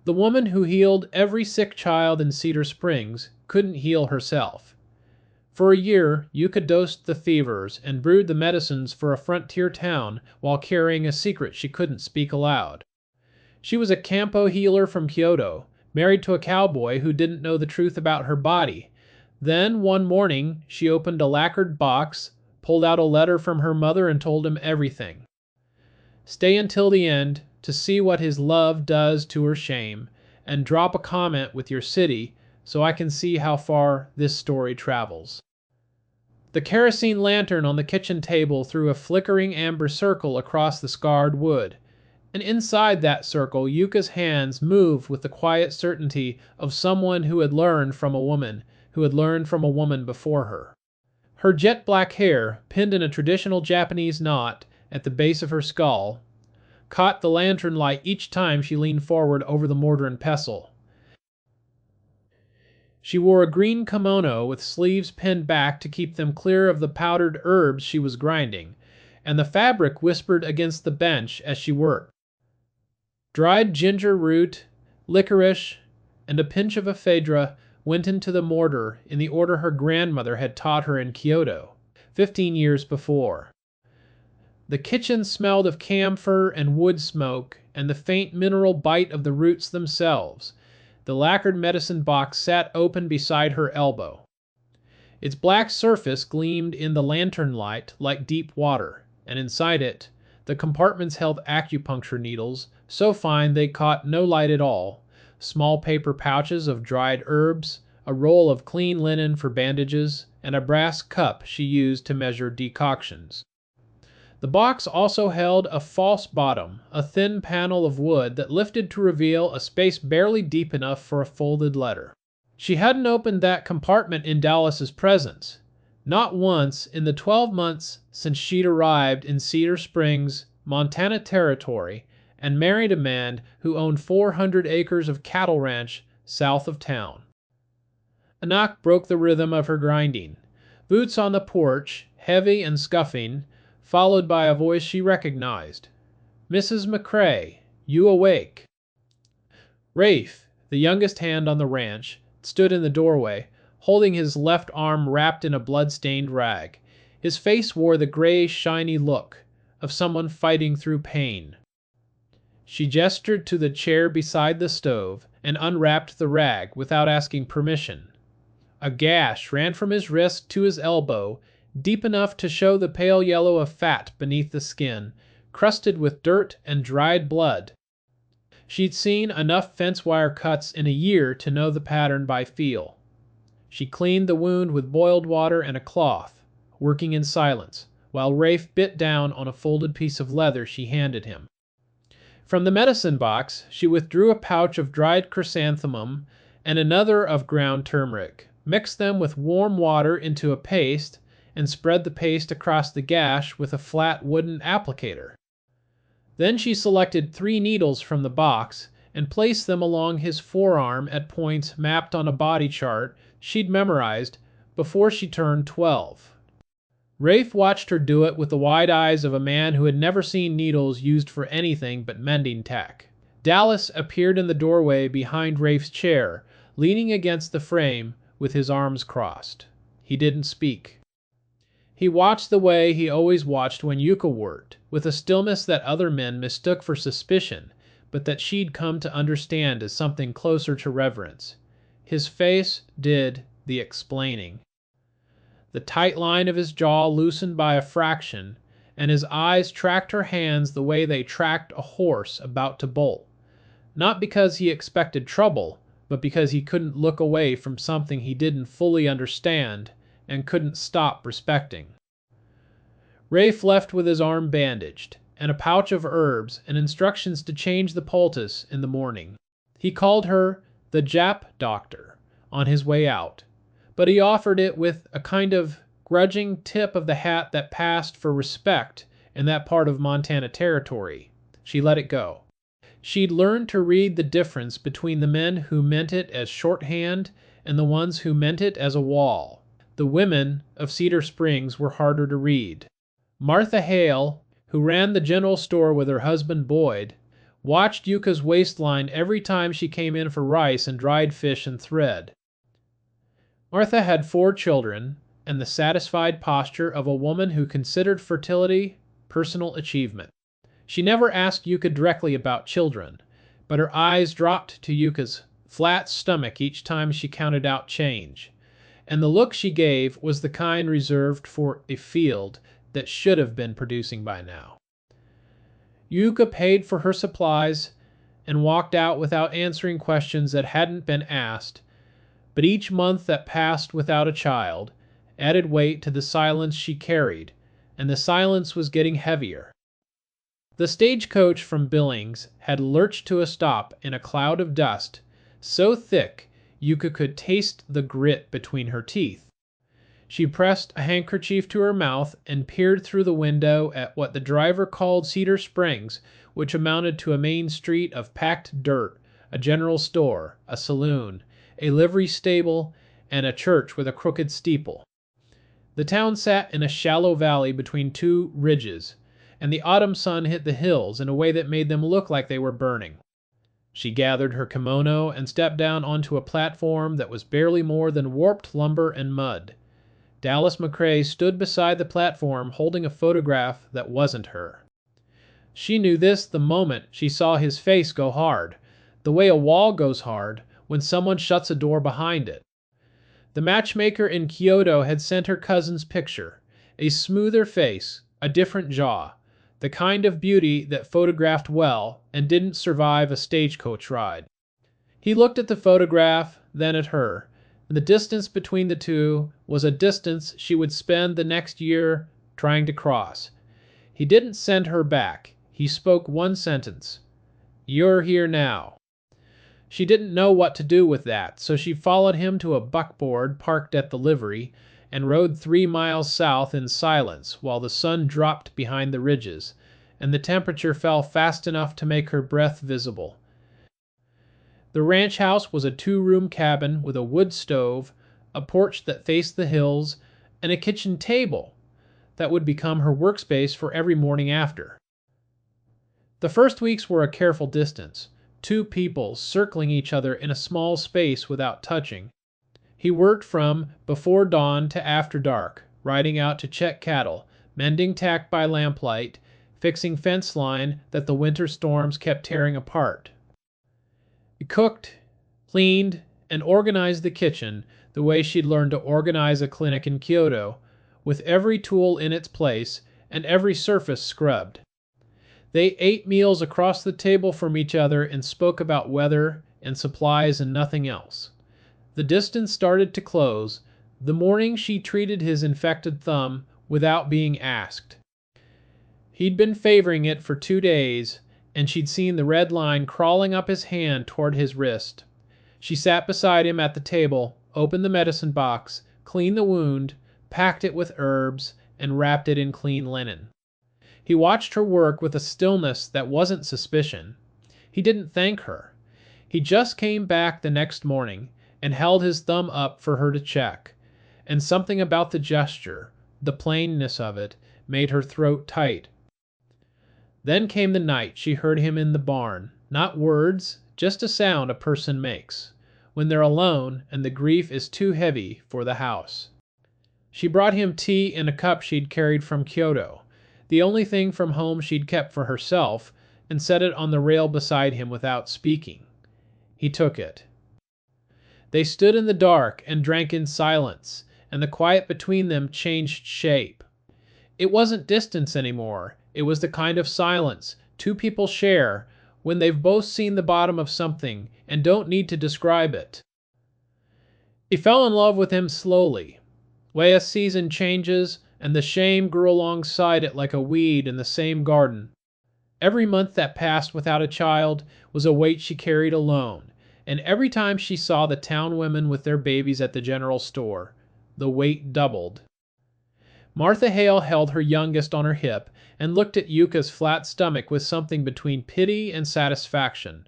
The woman who healed every sick child in Cedar Springs couldn't heal herself. For a year, Yuka dosed the fevers and brewed the medicines for a frontier town while carrying a secret she couldn't speak aloud. She was a kampo healer from Kyoto, married to a cowboy who didn't know the truth about her body. Then, one morning, she opened a lacquered box, pulled out a letter from her mother, and told him everything. Stay until the end to see what his love does to her shame, and drop a comment with your city so I can see how far this story travels. The kerosene lantern on the kitchen table threw a flickering amber circle across the scarred wood, and inside that circle Yuka's hands moved with the quiet certainty of someone who had learned from a woman who had learned from a woman before her. Her jet black hair, pinned in a traditional Japanese knot at the base of her skull, caught the lantern light each time she leaned forward over the mortar and pestle. She wore a green kimono with sleeves pinned back to keep them clear of the powdered herbs she was grinding, and the fabric whispered against the bench as she worked. Dried ginger root, licorice, and a pinch of ephedra went into the mortar in the order her grandmother had taught her in Kyoto, 15 years before. The kitchen smelled of camphor and wood smoke and the faint mineral bite of the roots themselves. The lacquered medicine box sat open beside her elbow. Its black surface gleamed in the lantern light like deep water, and inside it, the compartments held acupuncture needles, so fine they caught no light at all, small paper pouches of dried herbs, a roll of clean linen for bandages, and a brass cup she used to measure decoctions. The box also held a false bottom, a thin panel of wood that lifted to reveal a space barely deep enough for a folded letter. She hadn't opened that compartment in Dallas's presence. Not once in the 12 months since she'd arrived in Cedar Springs, Montana Territory, and married a man who owned 400 acres of cattle ranch south of town. A knock broke the rhythm of her grinding. Boots on the porch, heavy and scuffing, followed by a voice she recognized. "Mrs. McCrae, you awake?" Rafe, the youngest hand on the ranch, stood in the doorway, holding his left arm wrapped in a blood-stained rag. His face wore the gray, shiny look of someone fighting through pain. She gestured to the chair beside the stove and unwrapped the rag without asking permission. A gash ran from his wrist to his elbow, deep enough to show the pale yellow of fat beneath the skin, crusted with dirt and dried blood. She'd seen enough fence wire cuts in a year to know the pattern by feel. She cleaned the wound with boiled water and a cloth, working in silence, while Rafe bit down on a folded piece of leather she handed him. From the medicine box, she withdrew a pouch of dried chrysanthemum and another of ground turmeric, mixed them with warm water into a paste, and spread the paste across the gash with a flat wooden applicator. Then she selected 3 needles from the box and placed them along his forearm at points mapped on a body chart she'd memorized before she turned 12. Rafe watched her do it with the wide eyes of a man who had never seen needles used for anything but mending tack. Dallas appeared in the doorway behind Rafe's chair, leaning against the frame with his arms crossed. He didn't speak. He watched the way he always watched when Yuka worked, with a stillness that other men mistook for suspicion, but that she'd come to understand as something closer to reverence. His face did the explaining. The tight line of his jaw loosened by a fraction, and his eyes tracked her hands the way they tracked a horse about to bolt. Not because he expected trouble, but because he couldn't look away from something he didn't fully understand and couldn't stop respecting. Rafe left with his arm bandaged, and a pouch of herbs and instructions to change the poultice in the morning. He called her the Jap doctor on his way out, but he offered it with a kind of grudging tip of the hat that passed for respect in that part of Montana Territory. She let it go. She'd learned to read the difference between the men who meant it as shorthand and the ones who meant it as a wall. The women of Cedar Springs were harder to read. Martha Hale, who ran the general store with her husband Boyd, watched Yuka's waistline every time she came in for rice and dried fish and thread. Martha had 4 children and the satisfied posture of a woman who considered fertility personal achievement. She never asked Yuka directly about children, but her eyes dropped to Yuka's flat stomach each time she counted out change, and the look she gave was the kind reserved for a field that should have been producing by now. Yuka paid for her supplies and walked out without answering questions that hadn't been asked, but each month that passed without a child added weight to the silence she carried, and the silence was getting heavier. The stagecoach from Billings had lurched to a stop in a cloud of dust so thick Yuka could taste the grit between her teeth. She pressed a handkerchief to her mouth and peered through the window at what the driver called Cedar Springs, which amounted to a main street of packed dirt, a general store, a saloon, a livery stable, and a church with a crooked steeple. The town sat in a shallow valley between 2 ridges, and the autumn sun hit the hills in a way that made them look like they were burning. She gathered her kimono and stepped down onto a platform that was barely more than warped lumber and mud. Dallas McCrae stood beside the platform holding a photograph that wasn't her. She knew this the moment she saw his face go hard, the way a wall goes hard when someone shuts a door behind it. The matchmaker in Kyoto had sent her cousin's picture, a smoother face, a different jaw, the kind of beauty that photographed well and didn't survive a stagecoach ride. He looked at the photograph, then at her, and the distance between the two was a distance she would spend the next year trying to cross. He didn't send her back. He spoke one sentence. "You're here now." She didn't know what to do with that, so she followed him to a buckboard parked at the livery and rode 3 miles south in silence while the sun dropped behind the ridges, and the temperature fell fast enough to make her breath visible. The ranch house was a 2-room cabin with a wood stove, a porch that faced the hills, and a kitchen table that would become her workspace for every morning after. The first weeks were a careful distance, 2 people circling each other in a small space without touching. He worked from before dawn to after dark, riding out to check cattle, mending tack by lamplight, fixing fence line that the winter storms kept tearing apart. He cooked, cleaned, and organized the kitchen the way she'd learned to organize a clinic in Kyoto, with every tool in its place and every surface scrubbed. They ate meals across the table from each other and spoke about weather and supplies and nothing else. The distance started to close the morning she treated his infected thumb without being asked. He'd been favoring it for 2 days, and she'd seen the red line crawling up his hand toward his wrist. She sat beside him at the table, opened the medicine box, cleaned the wound, packed it with herbs, and wrapped it in clean linen. He watched her work with a stillness that wasn't suspicion. He didn't thank her. He just came back the next morning and held his thumb up for her to check, and something about the gesture, the plainness of it, made her throat tight. Then came the night she heard him in the barn, not words, just a sound a person makes, when they're alone and the grief is too heavy for the house. She brought him tea in a cup she'd carried from Kyoto, the only thing from home she'd kept for herself, and set it on the rail beside him without speaking. He took it. They stood in the dark and drank in silence, and the quiet between them changed shape. It wasn't distance anymore. It was the kind of silence 2 people share when they've both seen the bottom of something and don't need to describe it. He fell in love with him slowly. Way a season changes, and the shame grew alongside it like a weed in the same garden. Every month that passed without a child was a weight she carried alone, and every time she saw the town women with their babies at the general store, the weight doubled. Martha Hale held her youngest on her hip and looked at Yuka's flat stomach with something between pity and satisfaction.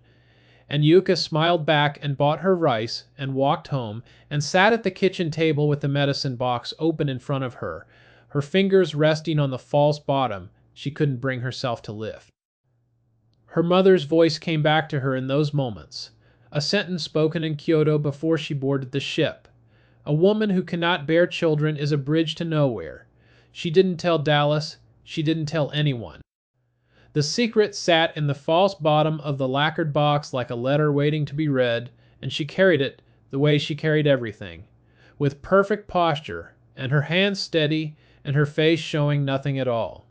And Yuka smiled back and bought her rice and walked home and sat at the kitchen table with the medicine box open in front of her, her fingers resting on the false bottom she couldn't bring herself to lift. Her mother's voice came back to her in those moments, a sentence spoken in Kyoto before she boarded the ship. A woman who cannot bear children is a bridge to nowhere. She didn't tell Dallas. She didn't tell anyone. The secret sat in the false bottom of the lacquered box like a letter waiting to be read, and she carried it the way she carried everything, with perfect posture, and her hands steady, and her face showing nothing at all.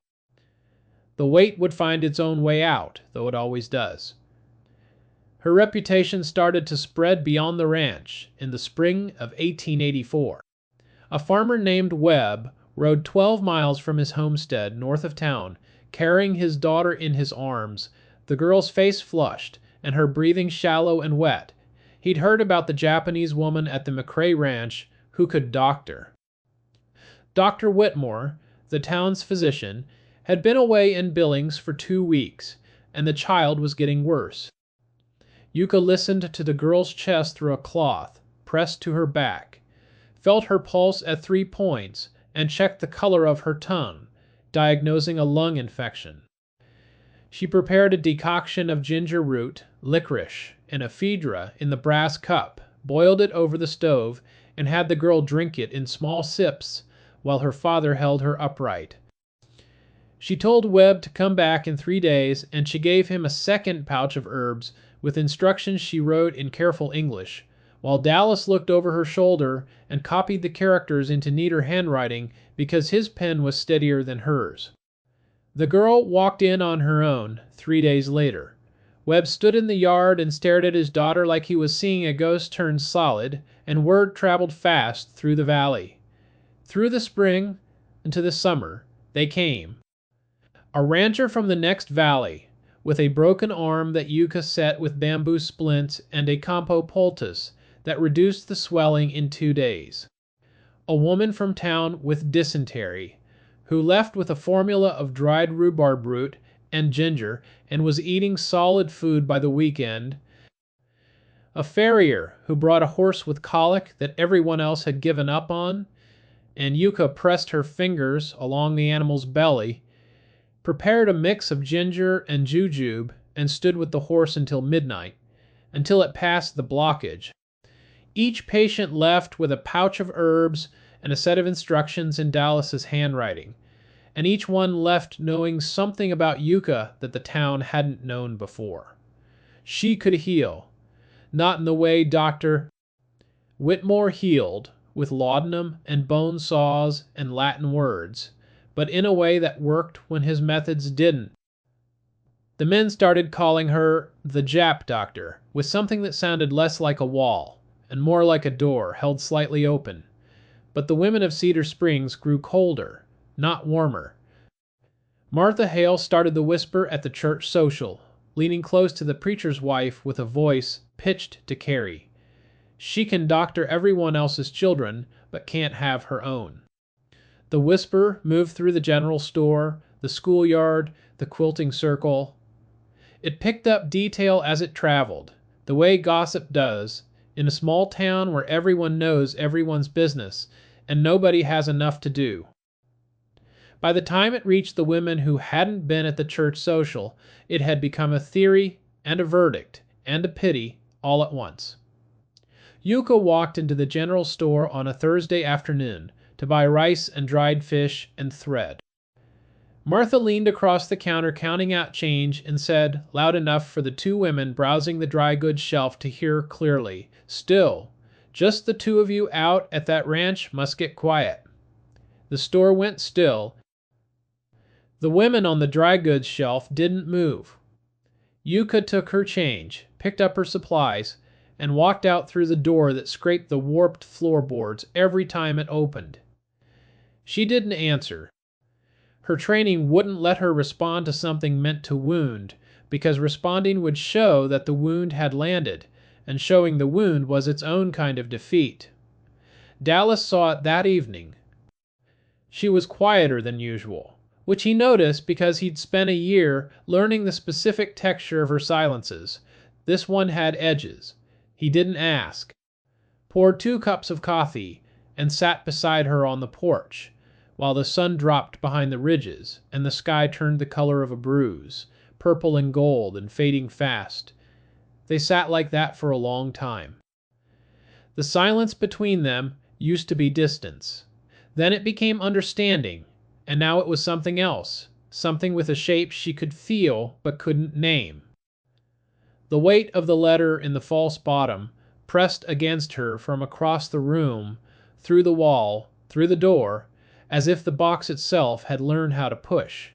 The weight would find its own way out, though it always does. Her reputation started to spread beyond the ranch in the spring of 1884. A farmer named Webb rode 12 miles from his homestead north of town, carrying his daughter in his arms, the girl's face flushed, and her breathing shallow and wet. He'd heard about the Japanese woman at the McRae Ranch who could doctor. Dr. Whitmore, the town's physician, had been away in Billings for 2 weeks, and the child was getting worse. Yuka listened to the girl's chest through a cloth pressed to her back, felt her pulse at 3 points, and checked the color of her tongue, diagnosing a lung infection. She prepared a decoction of ginger root, licorice, and ephedra in the brass cup, boiled it over the stove, and had the girl drink it in small sips while her father held her upright. She told Webb to come back in 3 days, and she gave him a second pouch of herbs with instructions she wrote in careful English, while Dallas looked over her shoulder and copied the characters into neater handwriting because his pen was steadier than hers. The girl walked in on her own 3 days later. Webb stood in the yard and stared at his daughter like he was seeing a ghost turn solid, and word traveled fast through the valley. Through the spring into the summer, they came. A rancher from the next valley, with a broken arm that Yuka set with bamboo splints and a kampo poultice that reduced the swelling in 2 days. A woman from town with dysentery, who left with a formula of dried rhubarb root and ginger and was eating solid food by the weekend. A farrier who brought a horse with colic that everyone else had given up on, and Yuka pressed her fingers along the animal's belly, prepared a mix of ginger and jujube, and stood with the horse until midnight, until it passed the blockage. Each patient left with a pouch of herbs and a set of instructions in Dallas's handwriting, and each one left knowing something about Yuka that the town hadn't known before. She could heal, not in the way Dr. Whitmore healed, with laudanum and bone saws and Latin words, but in a way that worked when his methods didn't. The men started calling her the Jap doctor, with something that sounded less like a wall and more like a door held slightly open. But the women of Cedar Springs grew colder, not warmer. Martha Hale started the whisper at the church social, leaning close to the preacher's wife with a voice pitched to Carrie. She can doctor everyone else's children, but can't have her own. The whisper moved through the general store, the schoolyard, the quilting circle. It picked up detail as it traveled, the way gossip does, in a small town where everyone knows everyone's business, and nobody has enough to do. By the time it reached the women who hadn't been at the church social, it had become a theory and a verdict and a pity all at once. Yuka walked into the general store on a Thursday afternoon to buy rice and dried fish and thread. Martha leaned across the counter counting out change and said, loud enough for the 2 women browsing the dry goods shelf to hear clearly, "Still, just the 2 of you out at that ranch must get quiet." The store went still. The women on the dry goods shelf didn't move. Yuka took her change, picked up her supplies, and walked out through the door that scraped the warped floorboards every time it opened. She didn't answer. Her training wouldn't let her respond to something meant to wound, because responding would show that the wound had landed, and showing the wound was its own kind of defeat. Dallas saw it that evening. She was quieter than usual, which he noticed because he'd spent a year learning the specific texture of her silences. This one had edges. He didn't ask. Poured 2 cups of coffee and sat beside her on the porch, while the sun dropped behind the ridges and the sky turned the color of a bruise, purple and gold and fading fast. They sat like that for a long time. The silence between them used to be distance. Then it became understanding, and now it was something else, something with a shape she could feel but couldn't name. The weight of the letter in the false bottom pressed against her from across the room, through the wall, through the door, as if the box itself had learned how to push.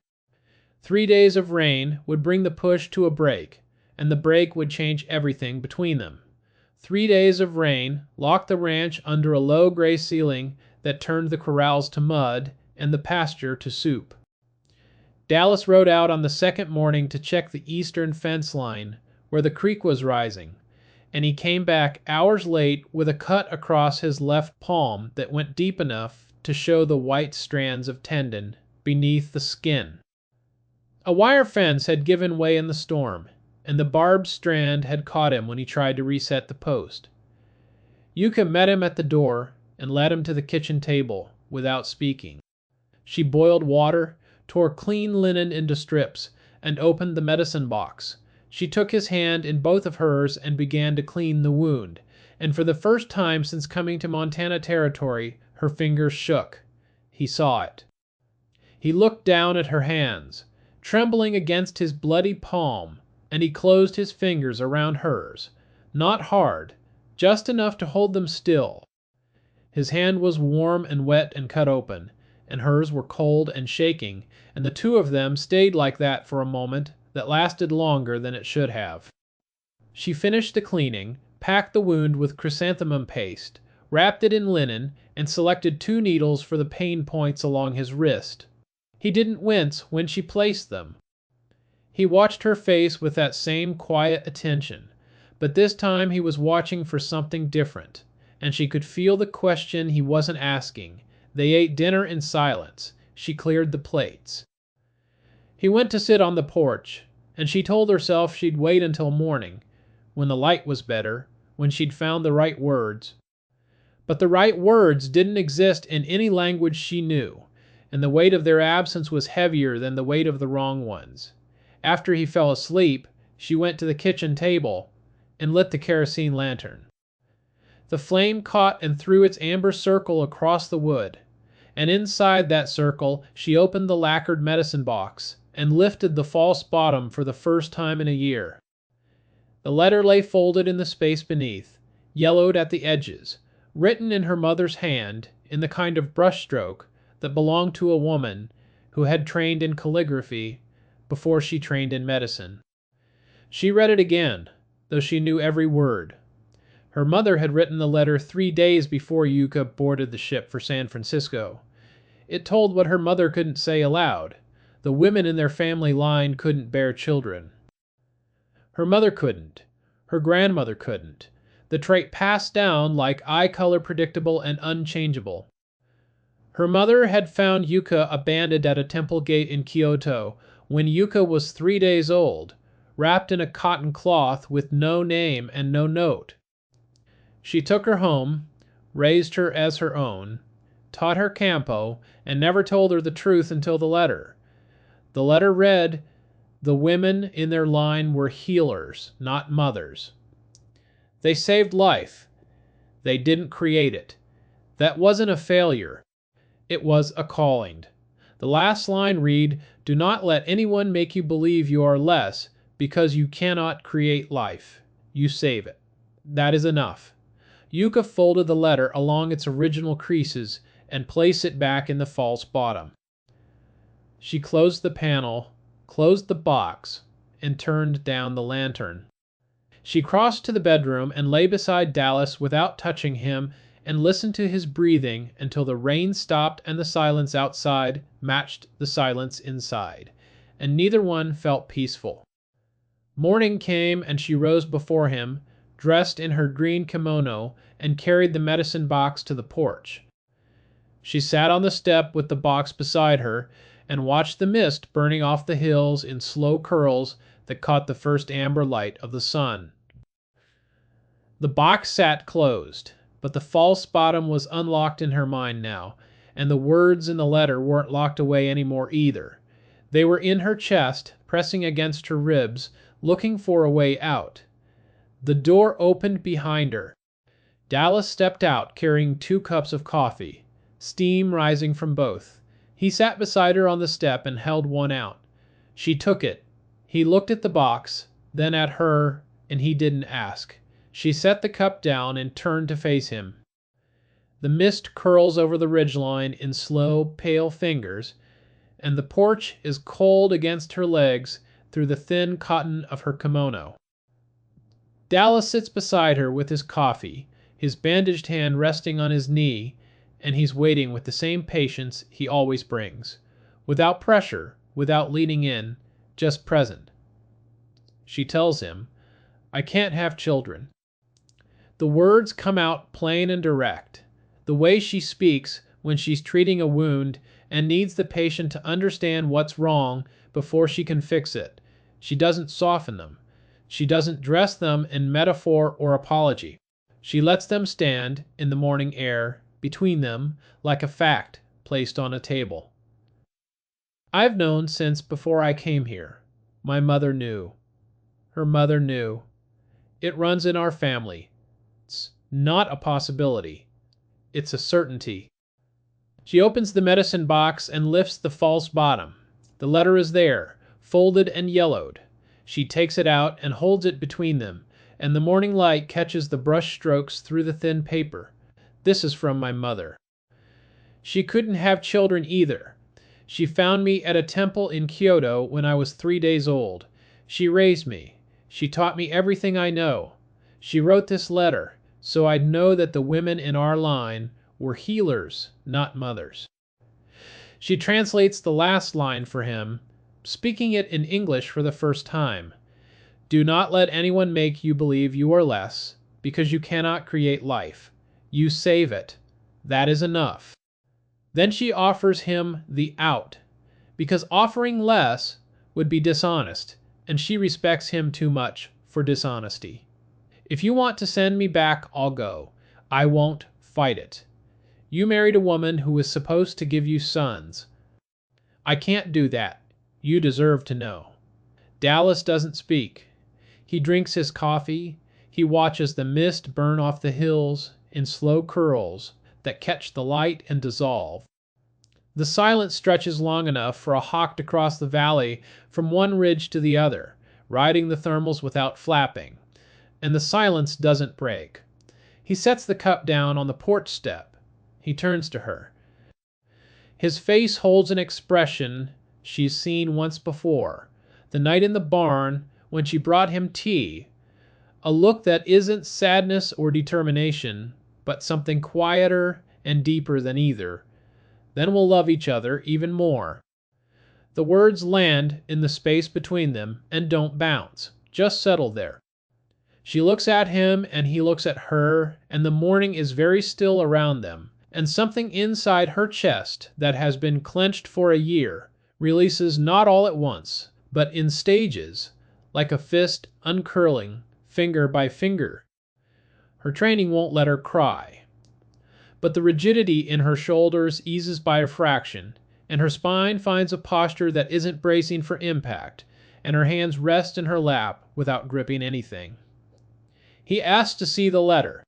3 days of rain would bring the push to a break, and the break would change everything between them. 3 days of rain locked the ranch under a low gray ceiling that turned the corrals to mud and the pasture to soup. Dallas rode out on the second morning to check the eastern fence line where the creek was rising, and he came back hours late with a cut across his left palm that went deep enough to show the white strands of tendon beneath the skin. A wire fence had given way in the storm, and the barbed strand had caught him when he tried to reset the post. Yuka met him at the door and led him to the kitchen table without speaking. She boiled water, tore clean linen into strips, and opened the medicine box. She took his hand in both of hers and began to clean the wound, and for the first time since coming to Montana Territory, her fingers shook. He saw it. He looked down at her hands, trembling against his bloody palm, and he closed his fingers around hers, not hard, just enough to hold them still. His hand was warm and wet and cut open, and hers were cold and shaking, and the two of them stayed like that for a moment that lasted longer than it should have. She finished the cleaning, packed the wound with chrysanthemum paste, wrapped it in linen, and selected 2 needles for the pain points along his wrist. He didn't wince when she placed them. He watched her face with that same quiet attention, but this time he was watching for something different, and she could feel the question he wasn't asking. They ate dinner in silence. She cleared the plates. He went to sit on the porch, and she told herself she'd wait until morning, when the light was better, when she'd found the right words. But the right words didn't exist in any language she knew, and the weight of their absence was heavier than the weight of the wrong ones. After he fell asleep, she went to the kitchen table and lit the kerosene lantern. The flame caught and threw its amber circle across the wood, and inside that circle she opened the lacquered medicine box and lifted the false bottom for the first time in a year. The letter lay folded in the space beneath, yellowed at the edges, written in her mother's hand in the kind of brushstroke that belonged to a woman who had trained in calligraphy before she trained in medicine. She read it again, though she knew every word. Her mother had written the letter 3 days before Yuka boarded the ship for San Francisco. It told what her mother couldn't say aloud. The women in their family line couldn't bear children. Her mother couldn't. Her grandmother couldn't. The trait passed down like eye color predictable and unchangeable. Her mother had found Yuka abandoned at a temple gate in Kyoto when Yuka was 3 days old, wrapped in a cotton cloth with no name and no note. She took her home, raised her as her own, taught her kampo, and never told her the truth until the letter. The letter read, the women in their line were healers, not mothers. They saved life. They didn't create it. That wasn't a failure. It was a calling. The last line read, do not let anyone make you believe you are less because you cannot create life. You save it. That is enough. Yuka folded the letter along its original creases and placed it back in the false bottom. She closed the panel, closed the box, and turned down the lantern. She crossed to the bedroom and lay beside Dallas without touching him and listened to his breathing until the rain stopped and the silence outside matched the silence inside, and neither one felt peaceful. Morning came and she rose before him, dressed in her green kimono, and carried the medicine box to the porch. She sat on the step with the box beside her and watched the mist burning off the hills in slow curls that caught the first amber light of the sun. The box sat closed, but the false bottom was unlocked in her mind now, and the words in the letter weren't locked away anymore either. They were in her chest, pressing against her ribs, looking for a way out. The door opened behind her. Dallas stepped out carrying 2 cups of coffee, steam rising from both. He sat beside her on the step and held one out. She took it. He looked at the box, then at her, and he didn't ask. She set the cup down and turned to face him. The mist curls over the ridgeline in slow, pale fingers, and the porch is cold against her legs through the thin cotton of her kimono. Dallas sits beside her with his coffee, his bandaged hand resting on his knee, and he's waiting with the same patience he always brings, without pressure, without leaning in, just present. She tells him, "I can't have children." The words come out plain and direct, the way she speaks when she's treating a wound and needs the patient to understand what's wrong before she can fix it. She doesn't soften them. She doesn't dress them in metaphor or apology. She lets them stand in the morning air between them like a fact placed on a table. I've known since before I came here. My mother knew. Her mother knew. It runs in our family. It's not a possibility. It's a certainty. She opens the medicine box and lifts the false bottom. The letter is there, folded and yellowed. She takes it out and holds it between them, and the morning light catches the brush strokes through the thin paper. This is from my mother. She couldn't have children either. She found me at a temple in Kyoto when I was 3 days old. She raised me. She taught me everything I know. She wrote this letter so I'd know that the women in our line were healers, not mothers. She translates the last line for him, speaking it in English for the first time. Do not let anyone make you believe you are less, because you cannot create life. You save it. That is enough. Then she offers him the out, because offering less would be dishonest, and she respects him too much for dishonesty. If you want to send me back, I'll go. I won't fight it. You married a woman who was supposed to give you sons. I can't do that. You deserve to know. Dallas doesn't speak. He drinks his coffee. He watches the mist burn off the hills in slow curls that catch the light and dissolve. The silence stretches long enough for a hawk to cross the valley from one ridge to the other, riding the thermals without flapping, and the silence doesn't break. He sets the cup down on the porch step. He turns to her. His face holds an expression she's seen once before, the night in the barn when she brought him tea, a look that isn't sadness or determination, but something quieter and deeper than either. Then we'll love each other even more. The words land in the space between them and don't bounce, just settle there. She looks at him and he looks at her, and the morning is very still around them, and something inside her chest that has been clenched for a year releases not all at once, but in stages, like a fist uncurling finger by finger. Her training won't let her cry, but the rigidity in her shoulders eases by a fraction, and her spine finds a posture that isn't bracing for impact, and her hands rest in her lap without gripping anything. He asks to see the letter.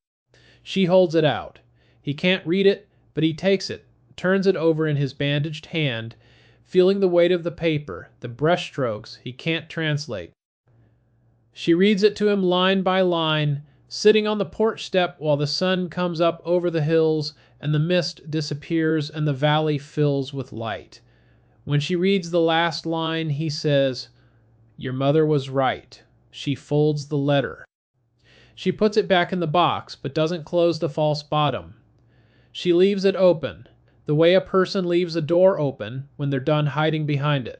She holds it out. He can't read it, but he takes it, turns it over in his bandaged hand, feeling the weight of the paper, the brushstrokes he can't translate. She reads it to him line by line, sitting on the porch step while the sun comes up over the hills and the mist disappears and the valley fills with light. When she reads the last line, he says, "Your mother was right." She folds the letter. She puts it back in the box, but doesn't close the false bottom. She leaves it open, the way a person leaves a door open when they're done hiding behind it.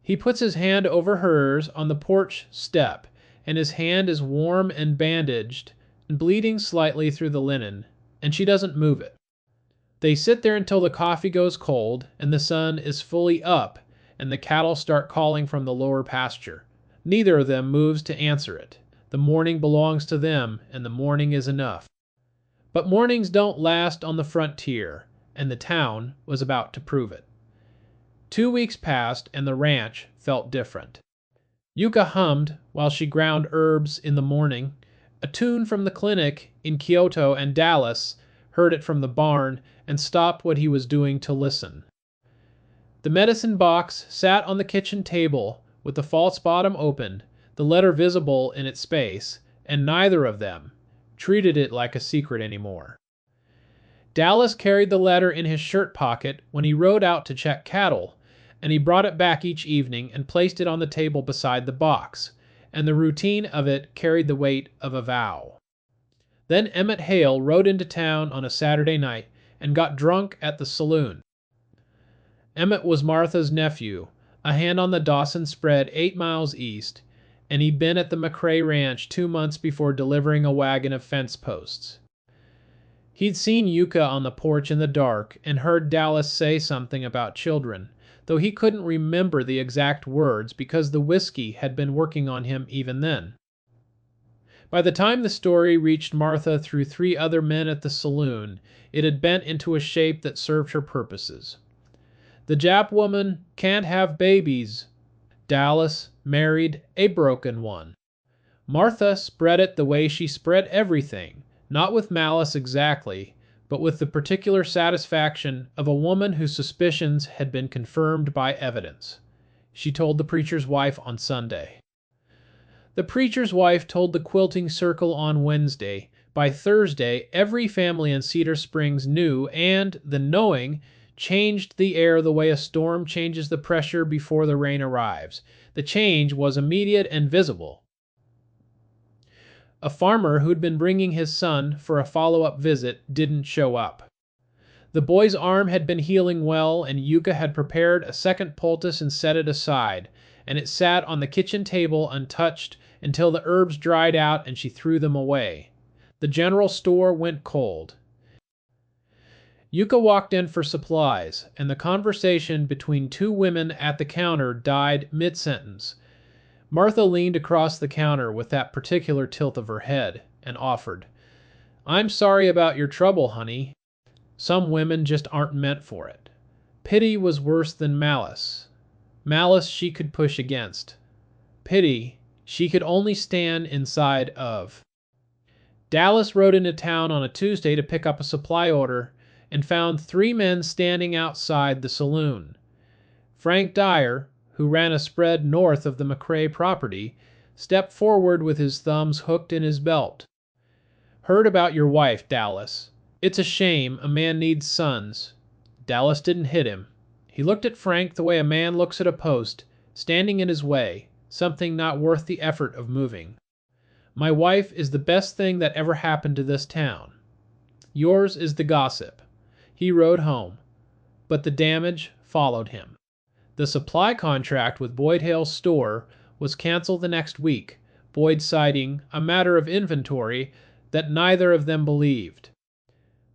He puts his hand over hers on the porch step, and his hand is warm and bandaged and bleeding slightly through the linen, and she doesn't move it. They sit there until the coffee goes cold and the sun is fully up and the cattle start calling from the lower pasture. Neither of them moves to answer it. The morning belongs to them, and the morning is enough. But mornings don't last on the frontier, and the town was about to prove it. 2 weeks passed, and the ranch felt different. Yuka hummed while she ground herbs in the morning, a tune from the clinic in Kyoto, and Dallas heard it from the barn and stopped what he was doing to listen. The medicine box sat on the kitchen table with the false bottom open, the letter visible in its space, and neither of them treated it like a secret anymore. Dallas carried the letter in his shirt pocket when he rode out to check cattle, and he brought it back each evening and placed it on the table beside the box, and the routine of it carried the weight of a vow. Then Emmett Hale rode into town on a Saturday night and got drunk at the saloon. Emmett was Martha's nephew, a hand on the Dawson spread 8 miles east, and he'd been at the McCrae Ranch 2 months before delivering a wagon of fence posts. He'd seen Yuka on the porch in the dark and heard Dallas say something about children, though he couldn't remember the exact words because the whiskey had been working on him even then. By the time the story reached Martha through 3 other men at the saloon, it had bent into a shape that served her purposes. The Jap woman can't have babies. Dallas married a broken one. Martha spread it the way she spread everything, not with malice exactly, but with the particular satisfaction of a woman whose suspicions had been confirmed by evidence. She told the preacher's wife on Sunday. The preacher's wife told the quilting circle on Wednesday. By Thursday, every family in Cedar Springs knew, and the knowing changed the air the way a storm changes the pressure before the rain arrives. The change was immediate and visible. A farmer who'd been bringing his son for a follow-up visit didn't show up. The boy's arm had been healing well, and Yuka had prepared a second poultice and set it aside, and it sat on the kitchen table untouched until the herbs dried out and she threw them away. The general store went cold. Yuka walked in for supplies, and the conversation between 2 women at the counter died mid-sentence. Martha leaned across the counter with that particular tilt of her head and offered, "I'm sorry about your trouble, honey. Some women just aren't meant for it." Pity was worse than malice. Malice she could push against. Pity she could only stand inside of. Dallas rode into town on a Tuesday to pick up a supply order and found 3 men standing outside the saloon. Frank Dyer, who ran a spread north of the McCrae property, stepped forward with his thumbs hooked in his belt. "Heard about your wife, Dallas. It's a shame a man needs sons." Dallas didn't hit him. He looked at Frank the way a man looks at a post, standing in his way, something not worth the effort of moving. "My wife is the best thing that ever happened to this town. Yours is the gossip." He rode home, but the damage followed him. The supply contract with Boyd Hale's store was canceled the next week, Boyd citing a matter of inventory that neither of them believed.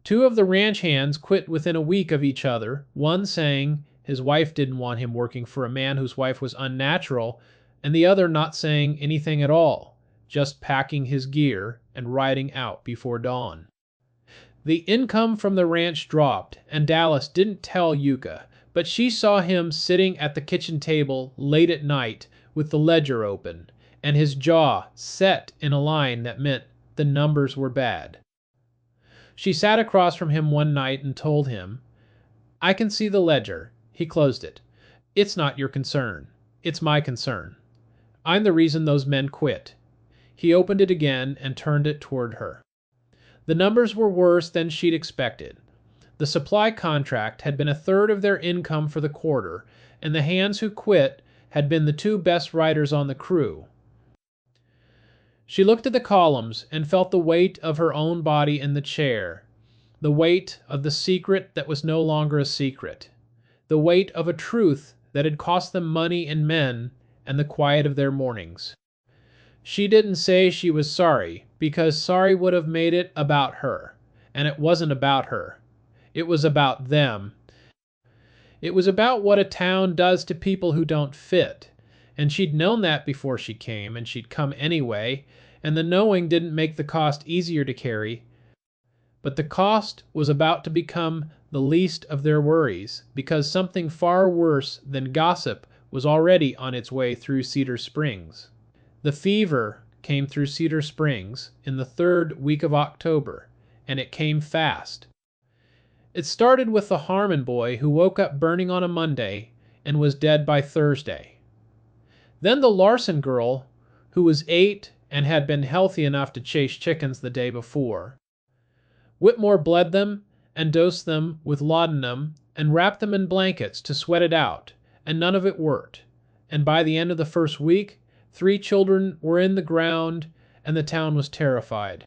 2 of the ranch hands quit within a week of each other, one saying his wife didn't want him working for a man whose wife was unnatural, and the other not saying anything at all, just packing his gear and riding out before dawn. The income from the ranch dropped, and Dallas didn't tell Yuka, but she saw him sitting at the kitchen table late at night with the ledger open, and his jaw set in a line that meant the numbers were bad. She sat across from him one night and told him, "I can see the ledger." He closed it. "It's not your concern. It's my concern. I'm the reason those men quit." He opened it again and turned it toward her. The numbers were worse than she'd expected. The supply contract had been 1/3 of their income for the quarter, and the hands who quit had been the 2 best riders on the crew. She looked at the columns and felt the weight of her own body in the chair, the weight of the secret that was no longer a secret, the weight of a truth that had cost them money and men and the quiet of their mornings. She didn't say she was sorry, because sorry would have made it about her, and it wasn't about her. It was about them. It was about what a town does to people who don't fit, and she'd known that before she came, and she'd come anyway, and the knowing didn't make the cost easier to carry, but the cost was about to become the least of their worries, because something far worse than gossip was already on its way through Cedar Springs. The fever came through Cedar Springs in the 3rd week of October, and it came fast. It started with the Harmon boy who woke up burning on a Monday and was dead by Thursday. Then the Larson girl, who was 8 and had been healthy enough to chase chickens the day before. Whitmore bled them and dosed them with laudanum and wrapped them in blankets to sweat it out, and none of it worked. And by the end of the first week, 3 children were in the ground, and the town was terrified.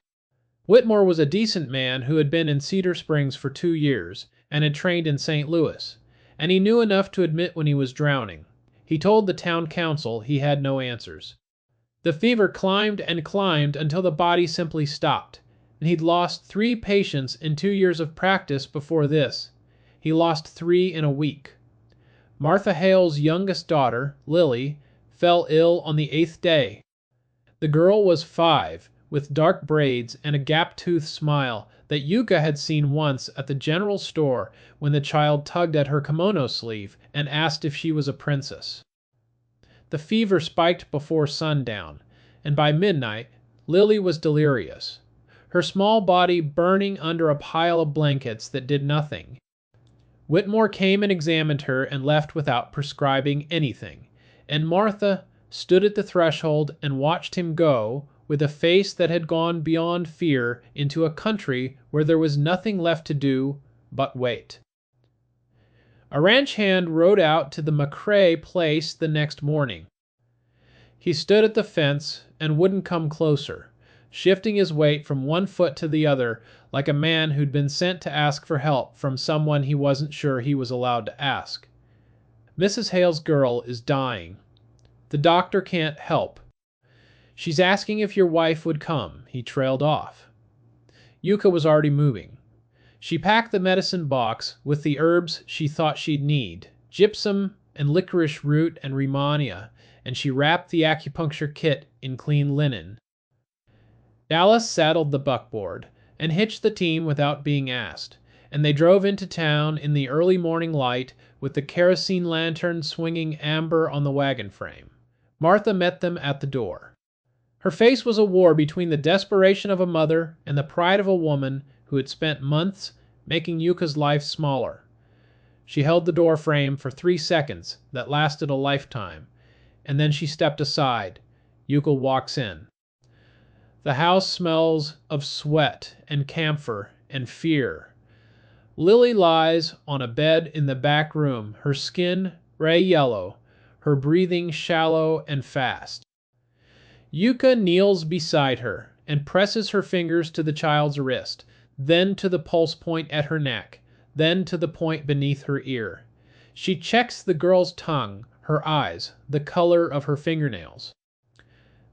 Whitmore was a decent man who had been in Cedar Springs for 2 years and had trained in St. Louis, and he knew enough to admit when he was drowning. He told the town council he had no answers. The fever climbed and climbed until the body simply stopped, and he'd lost 3 patients in 2 years of practice before this. He lost 3 in a week. Martha Hale's youngest daughter, Lily, fell ill on the 8th day. The girl was 5, with dark braids and a gap-toothed smile that Yuka had seen once at the general store when the child tugged at her kimono sleeve and asked if she was a princess. The fever spiked before sundown, and by midnight, Lily was delirious, her small body burning under a pile of blankets that did nothing. Whitmore came and examined her and left without prescribing anything, and Martha stood at the threshold and watched him go with a face that had gone beyond fear into a country where there was nothing left to do but wait. A ranch hand rode out to the McCrae place the next morning. He stood at the fence and wouldn't come closer, shifting his weight from one foot to the other like a man who'd been sent to ask for help from someone he wasn't sure he was allowed to ask. Mrs. Hale's girl is dying. The doctor can't help. She's asking if your wife would come. He trailed off. Yuka was already moving. She packed the medicine box with the herbs she thought she'd need, gypsum and licorice root and rehmannia, and she wrapped the acupuncture kit in clean linen. Dallas saddled the buckboard and hitched the team without being asked, and they drove into town in the early morning light with the kerosene lantern swinging amber on the wagon frame. Martha met them at the door. Her face was a war between the desperation of a mother and the pride of a woman who had spent months making Yuka's life smaller. She held the door frame for 3 seconds that lasted a lifetime, and then she stepped aside. Yuka walks in. The house smells of sweat and camphor and fear. Lily lies on a bed in the back room, her skin gray yellow, her breathing shallow and fast. Yuka kneels beside her and presses her fingers to the child's wrist, then to the pulse point at her neck, then to the point beneath her ear. She checks the girl's tongue, her eyes, the color of her fingernails.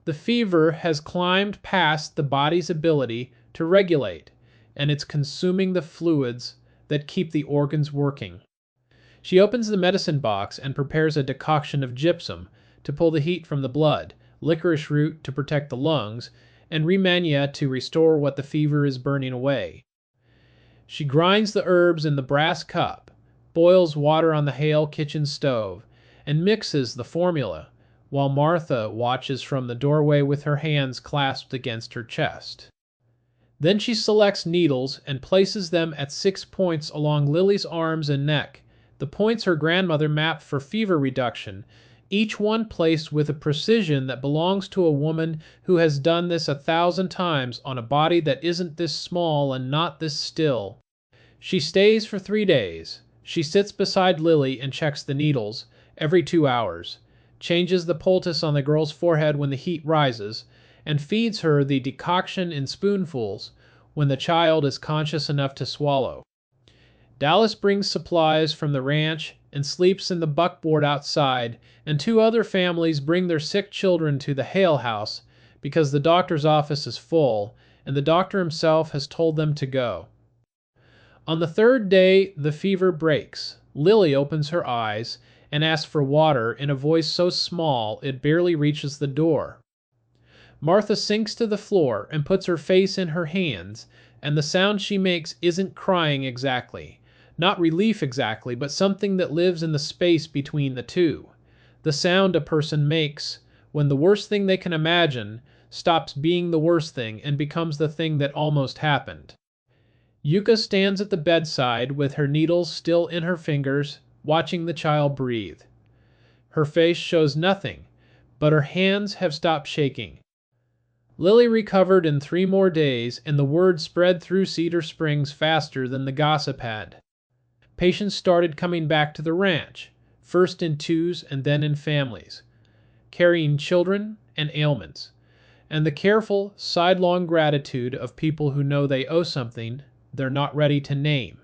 The fever has climbed past the body's ability to regulate, and it's consuming the fluids that keep the organs working. She opens the medicine box and prepares a decoction of gypsum to pull the heat from the blood, licorice root to protect the lungs, and rehmannia to restore what the fever is burning away. She grinds the herbs in the brass cup, boils water on the Hale kitchen stove, and mixes the formula, while Martha watches from the doorway with her hands clasped against her chest. Then she selects needles and places them at 6 points along Lily's arms and neck, the points her grandmother mapped for fever reduction, each one placed with a precision that belongs to a woman who has done this 1,000 times on a body that isn't this small and not this still. She stays for 3 days. She sits beside Lily and checks the needles every 2 hours, changes the poultice on the girl's forehead when the heat rises, and feeds her the decoction in spoonfuls when the child is conscious enough to swallow. Dallas brings supplies from the ranch and sleeps in the buckboard outside, and 2 other families bring their sick children to the Hale house because the doctor's office is full, and the doctor himself has told them to go. On the 3rd day, the fever breaks. Lily opens her eyes and asks for water in a voice so small it barely reaches the door. Martha sinks to the floor and puts her face in her hands, and the sound she makes isn't crying exactly, not relief exactly, but something that lives in the space between the two. the sound a person makes when the worst thing they can imagine stops being the worst thing and becomes the thing that almost happened. Yuka stands at the bedside with her needles still in her fingers, watching the child breathe. Her face shows nothing, but her hands have stopped shaking. Lily recovered in 3 more days, and the word spread through Cedar Springs faster than the gossip had. Patients started coming back to the ranch, first in twos and then in families, carrying children and ailments, and the careful, sidelong gratitude of people who know they owe something they're not ready to name.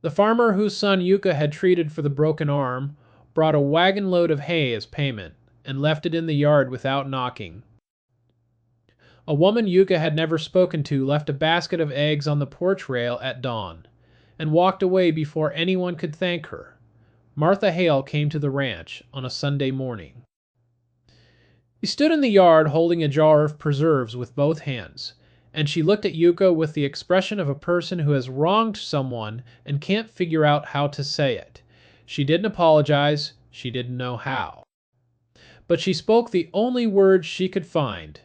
The farmer whose son Yuka had treated for the broken arm brought a wagon load of hay as payment and left it in the yard without knocking. A woman Yuka had never spoken to left a basket of eggs on the porch rail at dawn and walked away before anyone could thank her. Martha Hale came to the ranch on a Sunday morning. He stood in the yard holding a jar of preserves with both hands, and she looked at Yuka with the expression of a person who has wronged someone and can't figure out how to say it. She didn't apologize, she didn't know how. But she spoke the only words she could find.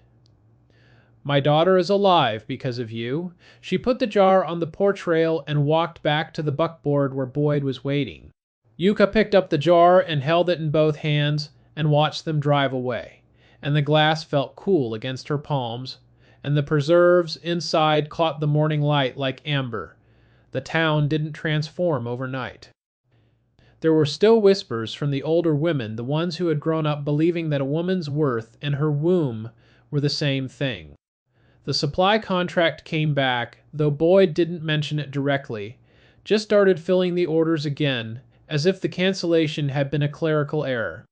"My daughter is alive because of you." She put the jar on the porch rail and walked back to the buckboard where Boyd was waiting. Yuka picked up the jar and held it in both hands and watched them drive away, and the glass felt cool against her palms, and the preserves inside caught the morning light like amber. The town didn't transform overnight. There were still whispers from the older women, the ones who had grown up believing that a woman's worth and her womb were the same thing. The supply contract came back, though Boyd didn't mention it directly, just started filling the orders again, as if the cancellation had been a clerical error.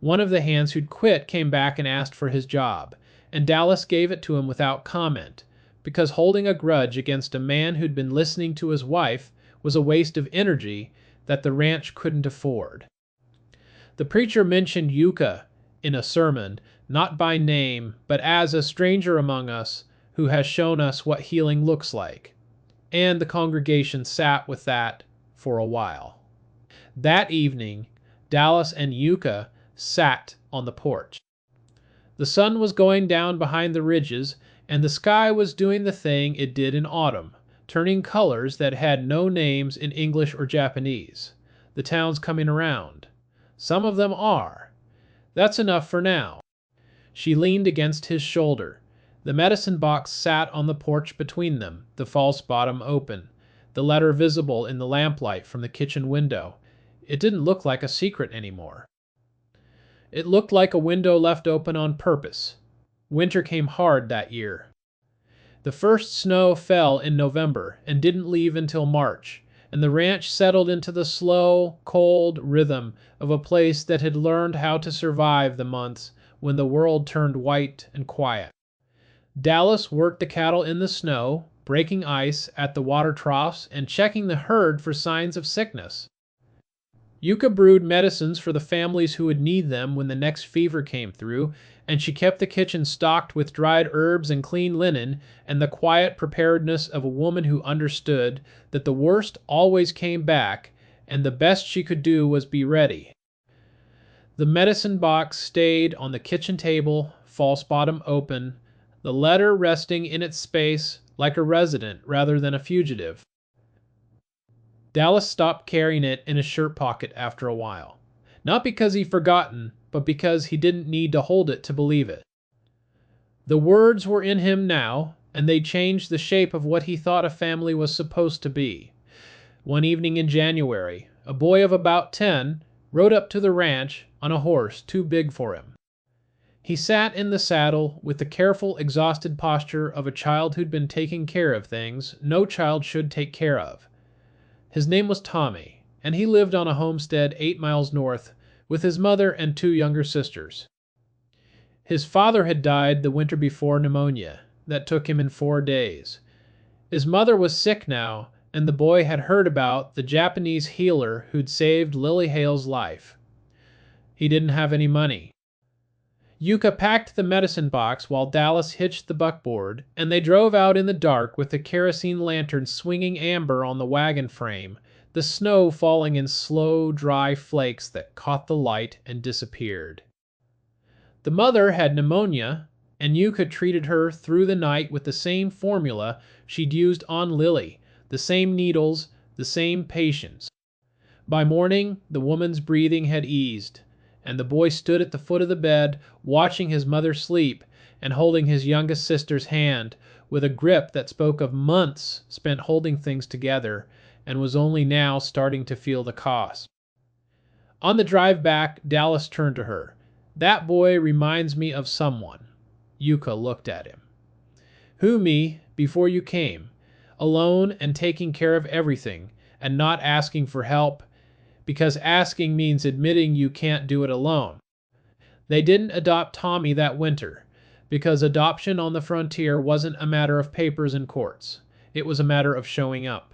One of the hands who'd quit came back and asked for his job, and Dallas gave it to him without comment, because holding a grudge against a man who'd been listening to his wife was a waste of energy that the ranch couldn't afford. The preacher mentioned Yuka in a sermon, not by name, but as a stranger among us who has shown us what healing looks like. And the congregation sat with that for a while. That evening, Dallas and Yuka sat on the porch. The sun was going down behind the ridges, and the sky was doing the thing it did in autumn, turning colors that had no names in English or Japanese. The town's coming around. Some of them are. That's enough for now. She leaned against his shoulder. The medicine box sat on the porch between them, the false bottom open, the letter visible in the lamplight from the kitchen window. It didn't look like a secret anymore. It looked like a window left open on purpose. Winter came hard that year. The first snow fell in November and didn't leave until March, and the ranch settled into the slow, cold rhythm of a place that had learned how to survive the months when the world turned white and quiet. Dallas worked the cattle in the snow, breaking ice at the water troughs and checking the herd for signs of sickness. Yuka brewed medicines for the families who would need them when the next fever came through, and she kept the kitchen stocked with dried herbs and clean linen and the quiet preparedness of a woman who understood that the worst always came back and the best she could do was be ready. The medicine box stayed on the kitchen table, false bottom open, the letter resting in its space like a resident rather than a fugitive. Dallas stopped carrying it in his shirt pocket after a while, not because he'd forgotten, but because he didn't need to hold it to believe it. The words were in him now, and they changed the shape of what he thought a family was supposed to be. One evening in January, a boy of about 10 rode up to the ranch on a horse too big for him. He sat in the saddle with the careful, exhausted posture of a child who'd been taking care of things no child should take care of. His name was Tommy, and he lived on a homestead 8 miles north with his mother and 2 younger sisters. His father had died the winter before pneumonia that took him in 4 days. His mother was sick now, and the boy had heard about the Japanese healer who'd saved Lily Hale's life. He didn't have any money. Yuka packed the medicine box while Dallas hitched the buckboard, and they drove out in the dark with the kerosene lantern swinging amber on the wagon frame, the snow falling in slow, dry flakes that caught the light and disappeared. The mother had pneumonia, and Yuka treated her through the night with the same formula she'd used on Lily, the same needles, the same patience. By morning, the woman's breathing had eased, and the boy stood at the foot of the bed, watching his mother sleep and holding his youngest sister's hand with a grip that spoke of months spent holding things together and was only now starting to feel the cost. On the drive back, Dallas turned to her. "That boy reminds me of someone." Yuka looked at him. "Who, me, before you came, alone and taking care of everything, and not asking for help, because asking means admitting you can't do it alone. They didn't adopt Tommy that winter, because adoption on the frontier wasn't a matter of papers and courts. It was a matter of showing up.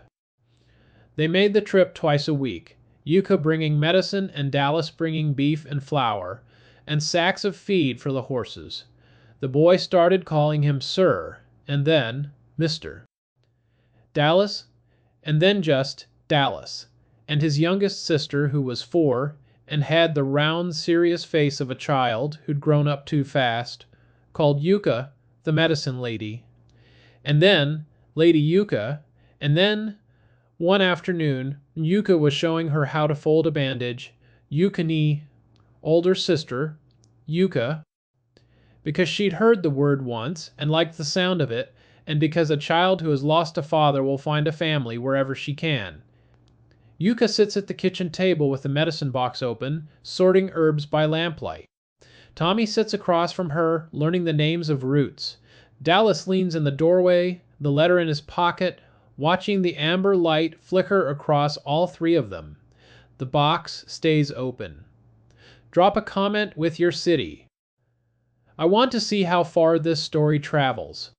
They made the trip twice a week, Yuka bringing medicine and Dallas bringing beef and flour, and sacks of feed for the horses. The boy started calling him Sir, and then Mr. Dallas, and then just Dallas, and his youngest sister, who was 4, and had the round, serious face of a child who'd grown up too fast, called Yuka the medicine lady, and then Lady Yuka, and then one afternoon Yuka was showing her how to fold a bandage, Yukani, older sister, Yuka, because she'd heard the word once and liked the sound of it, and because a child who has lost a father will find a family wherever she can. Yuka sits at the kitchen table with the medicine box open, sorting herbs by lamplight. Tommy sits across from her, learning the names of roots. Dallas leans in the doorway, the letter in his pocket, watching the amber light flicker across all 3 of them. The box stays open. Drop a comment with your city. I want to see how far this story travels.